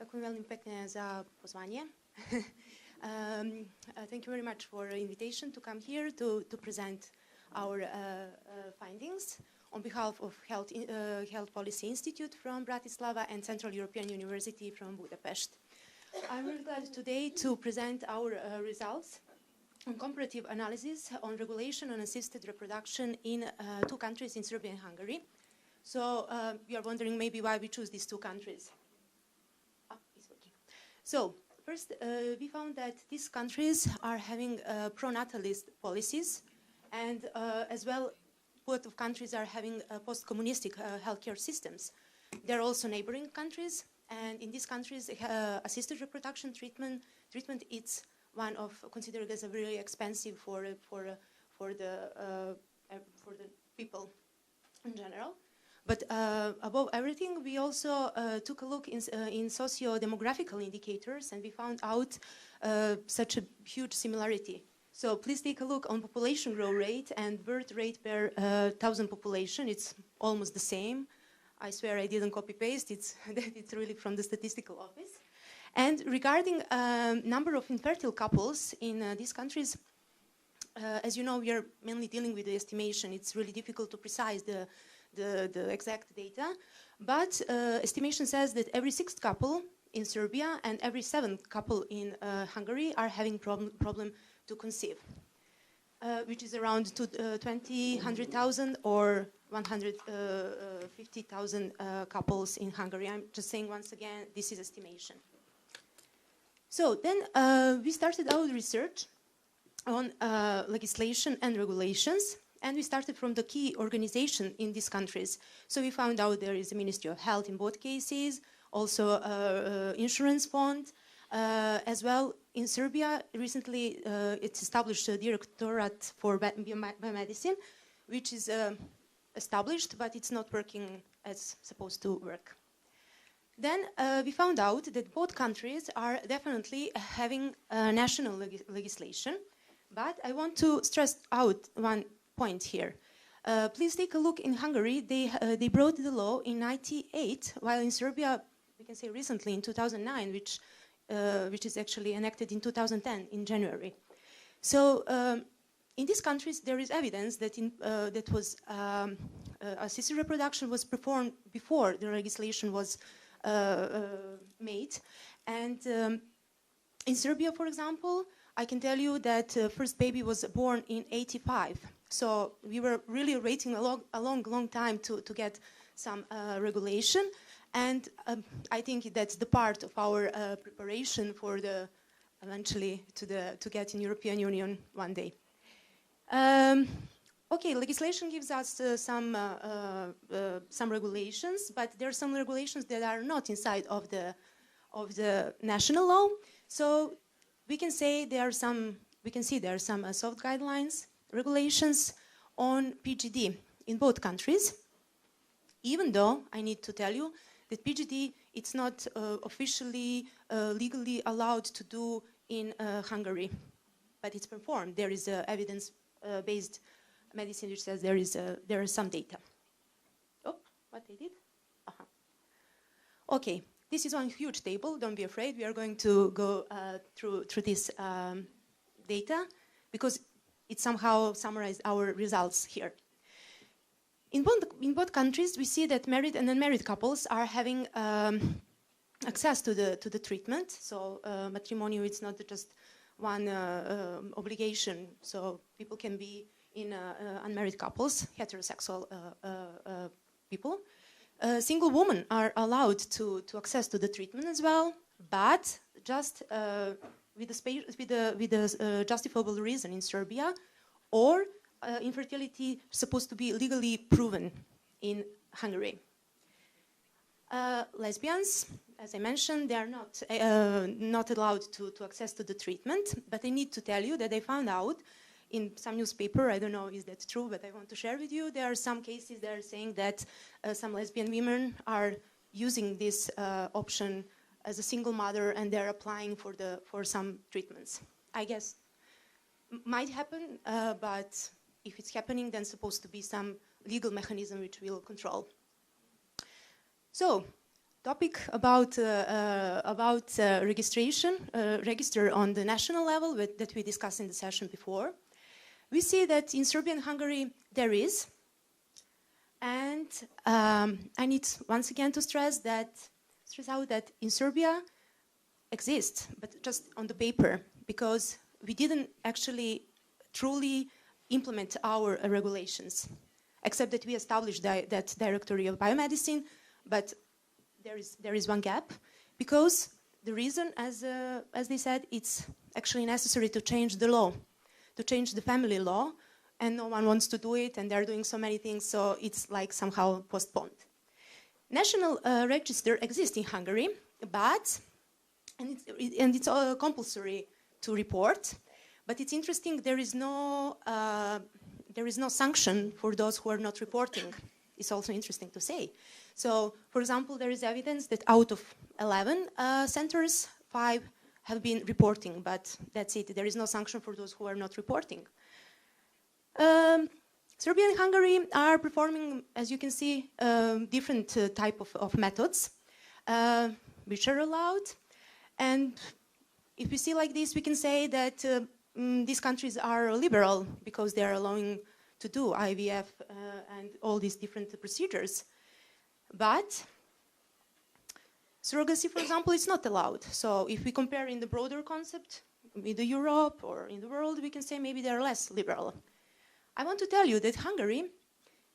Ďakujem veľmi pekne za pozvanie. Thank you very much for the invitation to come here to present our findings on behalf of Health Policy Institute from Bratislava and Central European University from Budapest. I'm really glad today to present our results on comparative analysis on regulation on assisted reproduction in two countries in Serbia and Hungary. So you are wondering maybe why we choose these two countries. It's working. So first, we found that these countries are having pro-natalist policies, and as well, both of countries are having post-communistic healthcare systems. They're also neighboring countries, and in these countries, assisted reproduction treatment is one of considered as a really expensive for the people in general. But above everything, we also took a look in socio-demographical indicators, and we found out such a huge similarity. So please take a look on population growth rate and birth rate per 1,000 population. It's almost the same. I swear I didn't copy-paste. It's really from the statistical office. And regarding number of infertile couples in these countries, as you know, we are mainly dealing with the estimation. It's really difficult to precise the exact data, but estimation says that every sixth couple in Serbia and every seventh couple in Hungary are having problem to conceive, which is around 100,000 or 150,000 couples in Hungary. I'm just saying once again, this is estimation. So then we started our research on legislation and regulations. And we started from the key organization in these countries. So we found out there is a Ministry of Health in both cases, also insurance fund. As well, in Serbia, recently it's established a Directorate for Biomedicine, which is established, but it's not working as supposed to work. Then we found out that both countries are definitely having national legislation, but I want to stress out one point here. Please take a look in Hungary. They brought the law in '98, while in Serbia, we can say recently in 2009, which is actually enacted in 2010 in January. So in these countries, there is evidence that assisted reproduction was performed before the legislation was made, and in Serbia, for example, I can tell you that first baby was born in '85. So we were really waiting a long time to get some regulation, and I think that's the part of our preparation for eventually to get in European Union one day. Okay, legislation gives us some regulations, but there are some regulations that are not inside of the national law. So we can say there are some soft guidelines, regulations on PGD in both countries, even though I need to tell you that PGD it's not officially legally allowed to do in Hungary, but it's performed. There is evidence-based medicine which says there is some data. Oh, what I did? Okay, this is one huge table. Don't be afraid. We are going to go through this data because it somehow summarized our results here. In both countries, we see that married and unmarried couples are having access to the treatment. So matrimonial, it's not just one obligation. So people can be in unmarried couples, heterosexual people. Single women are allowed to access to the treatment as well, but just with a justifiable reason in Serbia, or infertility supposed to be legally proven in Hungary. Lesbians, as I mentioned, they are not allowed to access to the treatment, but I need to tell you that I found out in some newspaper, I don't know is that true, but I want to share with you, there are some cases that are saying that some lesbian women are using this option as a single mother and they're applying for some treatments. I guess might happen, but if it's happening, then supposed to be some legal mechanism which will control. So topic about register on the national level that we discussed in the session before. We see that in Serbia and Hungary there is, and I need once again to stress out that in Serbia exists, but just on the paper, because we didn't actually truly implement our regulations, except that we established that Directory of Biomedicine, but there is one gap, because the reason, as they said, it's actually necessary to change the law, to change the family law, and no one wants to do it, and they're doing so many things, so it's like somehow postponed. National register exists in Hungary, but and it's all compulsory to report. But it's interesting, there is no sanction for those who are not reporting. It's also interesting to say. So, for example, there is evidence that out of 11 centers, 5 have been reporting, but that's it. There is no sanction for those who are not reporting. Serbia and Hungary are performing, as you can see, different type of methods, which are allowed. And if we see like this, we can say that these countries are liberal because they are allowing to do IVF and all these different procedures. But surrogacy, for example, is not allowed. So if we compare in the broader concept with Europe or in the world, we can say maybe they are less liberal. I want to tell you that Hungary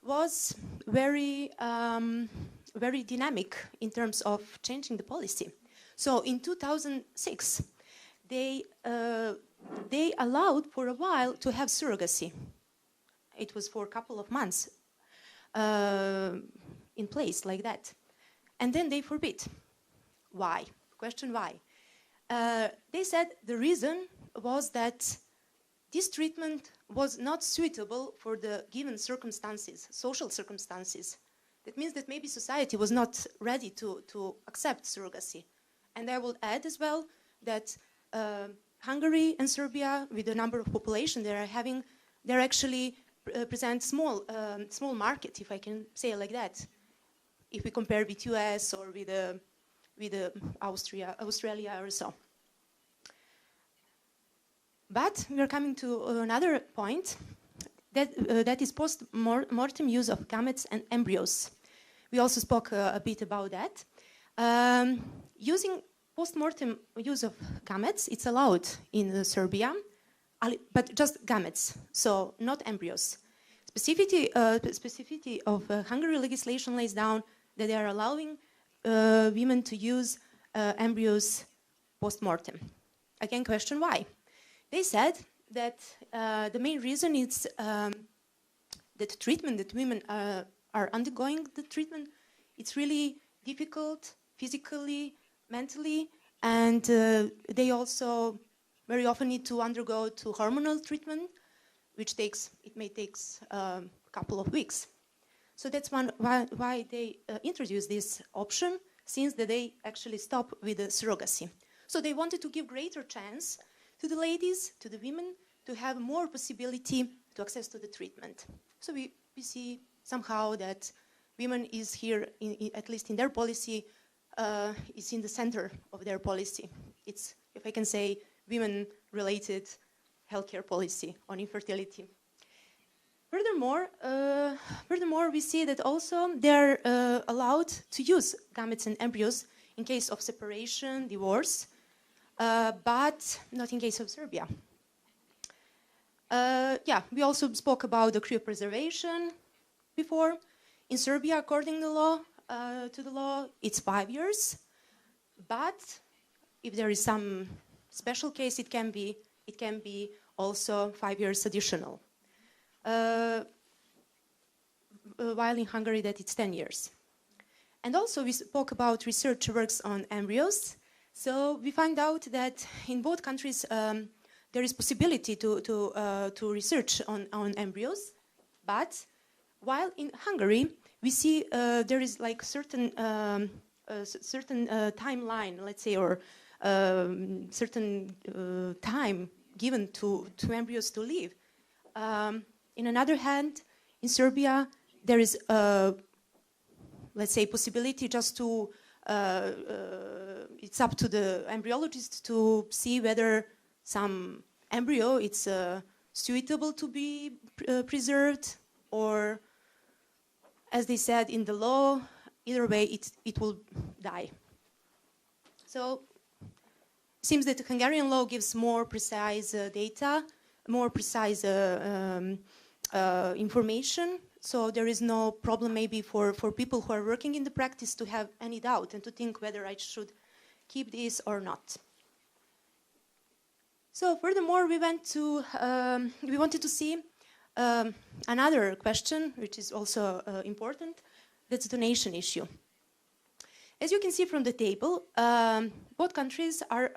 was very dynamic in terms of changing the policy. So in 2006, they allowed for a while to have surrogacy. It was for a couple of months in place like that. And then they forbid. Why? Question why? They said the reason was that this treatment was not suitable for the given circumstances, social circumstances. That means that maybe society was not ready to accept surrogacy. And I will add as well that Hungary and Serbia, with the number of population they are having, they actually present small market, if I can say it like that. If we compare with US or with Australia or so. But we are coming to another point, that is post-mortem use of gametes and embryos. We also spoke a bit about that. Using post-mortem use of gametes, it's allowed in Serbia, but just gametes, so not embryos. Specificity of Hungary legislation lays down that they are allowing women to use embryos post-mortem. Again, question why? They said that the main reason is that treatment that women are undergoing, the treatment, it's really difficult physically, mentally, and they also very often need to undergo hormonal treatment, which may take a couple of weeks. So that's why they introduced this option, since that they actually stop with the surrogacy. So they wanted to give greater chance to the ladies, to the women, to have more possibility to access to the treatment. So we see somehow that women is here, at least in their policy, is in the center of their policy. It's, if I can say, women-related healthcare policy on infertility. Furthermore, we see that also they're allowed to use gametes and embryos in case of separation, divorce, but not in case of Serbia. We also spoke about the cryopreservation before. In Serbia, according to the law, it's 5 years. But if there is some special case, it can be also 5 years additional. While in Hungary, that it's 10 years. And also, we spoke about research works on embryos. So we find out that in both countries there is possibility to research on embryos, but while in Hungary we see there is like certain timeline, let's say, or certain time given to embryos to live. In another hand, in Serbia there is let's say possibility just to it's up to the embryologist to see whether some embryo is suitable to be preserved, or, as they said in the law, either way it will die. So it seems that the Hungarian law gives more precise data, more precise information, so there is no problem maybe for people who are working in the practice to have any doubt and to think whether I should keep this or not. So furthermore, we wanted to see another question, which is also important, that's the donation issue. As you can see from the table, both countries are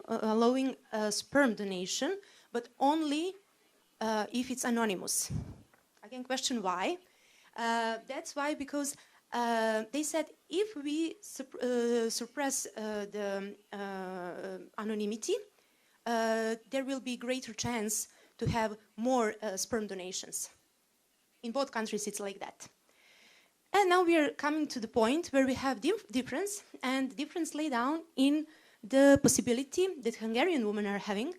allowing sperm donation, but only if it's anonymous. I can question why. That's why, because they said if we suppress the anonymity, there will be greater chance to have more sperm donations. In both countries, it's like that. And now we are coming to the point where we have difference, and difference lay down in the possibility that Hungarian women are having.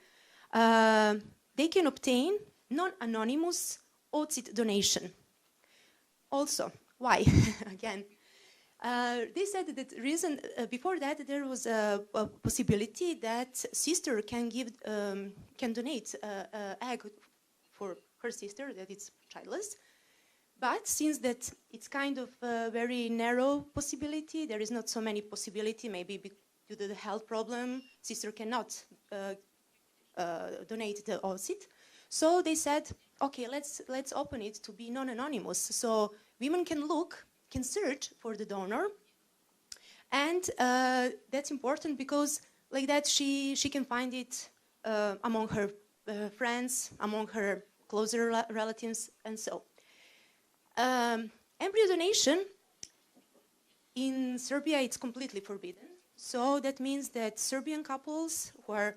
They can obtain non-anonymous oocyte donation. Also, why? Again, they said that reason before that there was a possibility that sister can donate egg for her sister that is childless. But since that it's kind of a very narrow possibility, there is not so many possibility, maybe due to the health problem, sister cannot donate the oocyte. So they said, okay, let's open it to be non-anonymous. So women can search for the donor, and that's important because like that she can find it among her friends, among her closer relatives, and so. Embryo donation in Serbia, it's completely forbidden. So that means that Serbian couples who are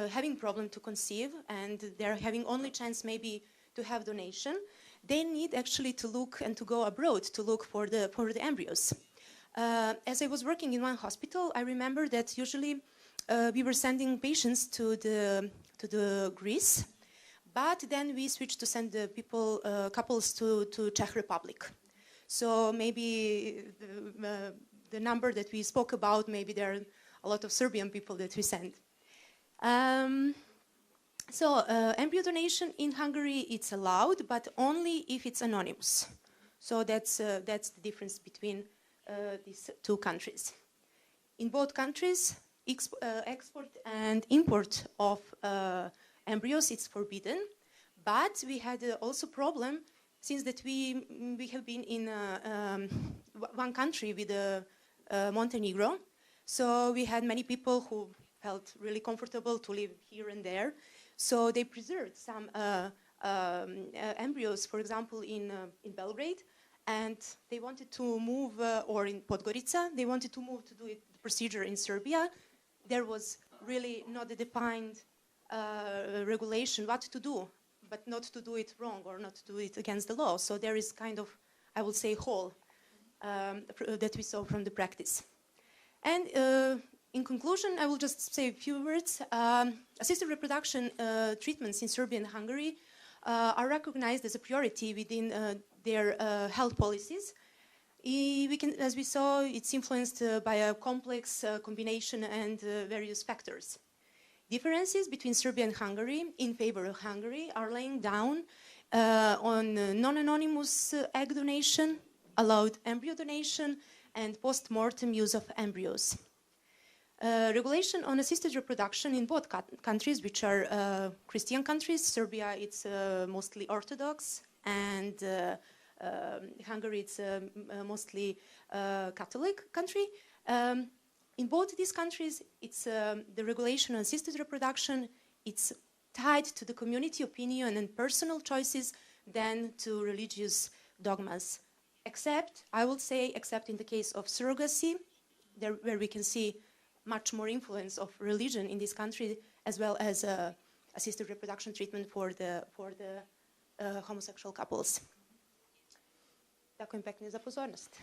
having problem to conceive and they're having only chance maybe to have donation, they need actually to look and to go abroad to look for the embryos. As I was working in one hospital, I remember that usually we were sending patients to the Greece. But then we switched to send the couples to Czech Republic. So maybe the number that we spoke about, maybe there are a lot of Serbian people that we send. Embryo donation in Hungary, it's allowed, but only if it's anonymous. So that's the difference between these two countries. In both countries, export and import of embryos, it's forbidden, but we had also problem since that we have been in one country with Montenegro, so we had many people who felt really comfortable to live here and there, so they preserved some embryos, for example, in Belgrade, and they wanted to move, or in Podgorica, they wanted to move to do the procedure in Serbia. There was really not a defined regulation what to do, but not to do it wrong or not to do it against the law. So there is kind of, I would say, hole that we saw from the practice. And in conclusion, I will just say a few words. Assisted reproduction treatments in Serbia and Hungary are recognized as a priority within their health policies. As we saw, it's influenced by a complex combination and various factors. Differences between Serbia and Hungary in favor of Hungary are laying down on non-anonymous egg donation, allowed embryo donation, and post-mortem use of embryos. Regulation on assisted reproduction in both countries, which are Christian countries. Serbia, it's mostly Orthodox, and Hungary, it's mostly Catholic country. In both these countries, it's the regulation on assisted reproduction, it's tied to the community opinion and personal choices than to religious dogmas. Except, I would say, except in the case of surrogacy, where we can see much more influence of religion in this country, as well as assisted reproduction treatment for the homosexual couples. Ďakujem pekne za pozornosť.